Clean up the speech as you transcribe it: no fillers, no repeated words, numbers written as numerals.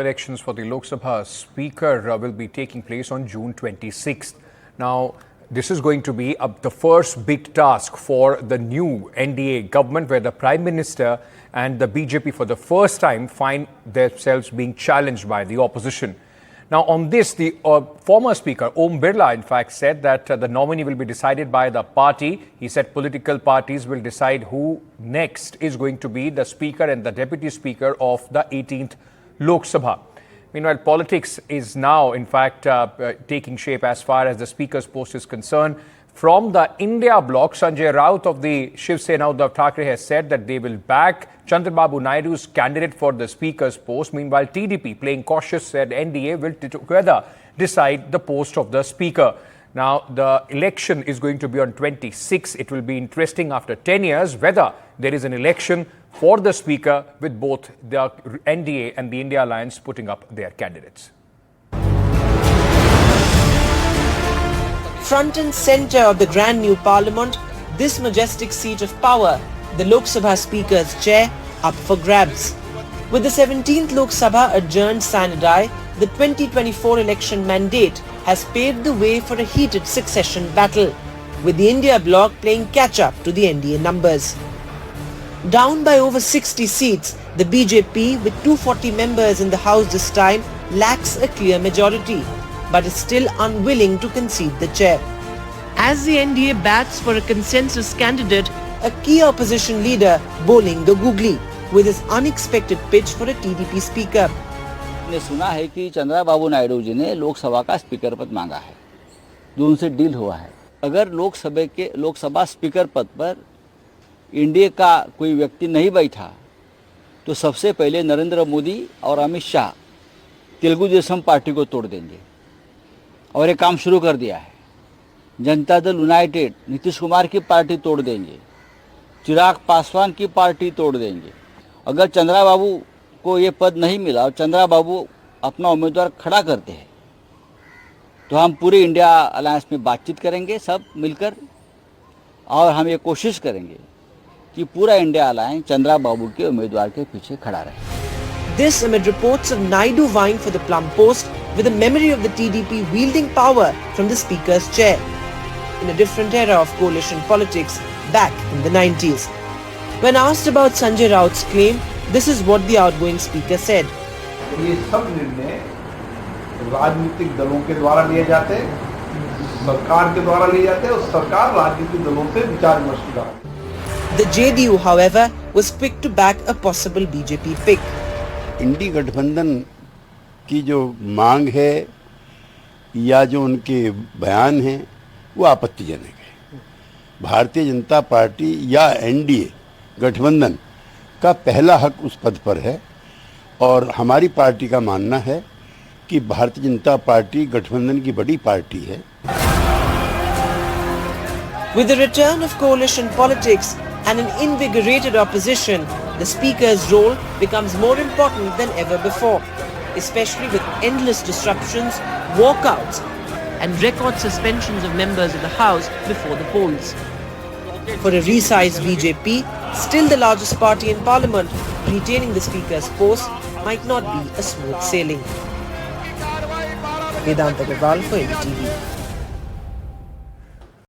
Elections for the Lok Sabha Speaker will be taking place on June 26th. Now, this is going to be the first big task for the new NDA government, where the Prime Minister and the BJP for the first time find themselves being challenged by the opposition. Now, on this, the former Speaker, Om Birla, in fact, said that the nominee will be decided by the party. He said political parties will decide who next is going to be the Speaker and the Deputy Speaker of the 18th Lok Sabha. Meanwhile, politics is now, in fact, taking shape as far as the Speaker's post is concerned. From the India bloc, Sanjay Raut of the Shiv Sena, Uddhav Thackeray, has said that they will back Chandrababu Naidu's candidate for the Speaker's post. Meanwhile, TDP, playing cautious, said NDA will together decide the post of the Speaker. Now, the election is going to be on 26. It will be interesting after 10 years whether there is an election for the Speaker, with both the NDA and the India Alliance putting up their candidates. Front and centre of the grand new parliament, this majestic seat of power, the Lok Sabha Speaker's chair, up for grabs. With the 17th Lok Sabha adjourned sine die, the 2024 election mandate has paved the way for a heated succession battle, with the India bloc playing catch-up to the NDA numbers. Down by over 60 seats, the BJP, with 240 members in the House this time, lacks a clear majority, but is still unwilling to concede the chair. As the NDA bats for a consensus candidate, a key opposition leader bowling the googly with his unexpected pitch for a TDP speaker. ने सुना है कि चंद्रबाबू नायडू जी ने लोकसभा का speaker पद मांगा है, जो उनसे डील हुआ है। अगर लोकसभा स्पीकर पद पर इंडिया का कोई व्यक्ति नहीं बैठा तो सबसे पहले नरेंद्र मोदी और अमित शाह तेलुगु देशम पार्टी को तोड़ देंगे, और ये काम शुरू कर दिया है। जनता दल यूनाइटेड नीतीश कुमार की पार्टी तोड़ देंगे, चिराग पासवान की पार्टी तोड़ देंगे। अगर चंद्रबाबू को ये पद नहीं मिला और चंद्रबाबू अपना उम्मीदवार खड़ा करते हैं तो हम पूरे इंडिया अलायंस में बातचीत करेंगे सब मिलकर, और हम ये कोशिश करेंगे कि पूरा इंडिया अलायंस चंद्रबाबू के उम्मीदवार के पीछे खड़ा रहे। This amid reports of Naidu vying for the plum post, with a memory of the TDP wielding power from the Speaker's chair in a different era of coalition politics back in the 90s. When asked about Sanjay Raut's claim, this is what the outgoing Speaker said. ये सब निर्णय राजनीतिक दलों के द्वारा लिए जाते हैं, सरकार के द्वारा लिए जाते हैं, और सरकार राजनीतिक दलों से विचार विमर्श करती है। The JDU, however, was quick to back a possible BJP pick. इंडी गठबंधन की जो मांग है या जो उनके बयान हैं वो आपत्तिजनक है। भारतीय जनता पार्टी या एनडीए गठबंधन का पहला हक उस पद पर है, और हमारी पार्टी का मानना है कि भारतीय जनता पार्टी गठबंधन की बड़ी पार्टी है। With the return of coalition politics and an invigorated opposition, the Speaker's role becomes more important than ever before, especially with endless disruptions, walkouts, and record suspensions of members of the House before the polls. For a resized BJP, still the largest party in Parliament, retaining the Speaker's post might not be a smooth sailing. Vedant Agarwal for NDTV.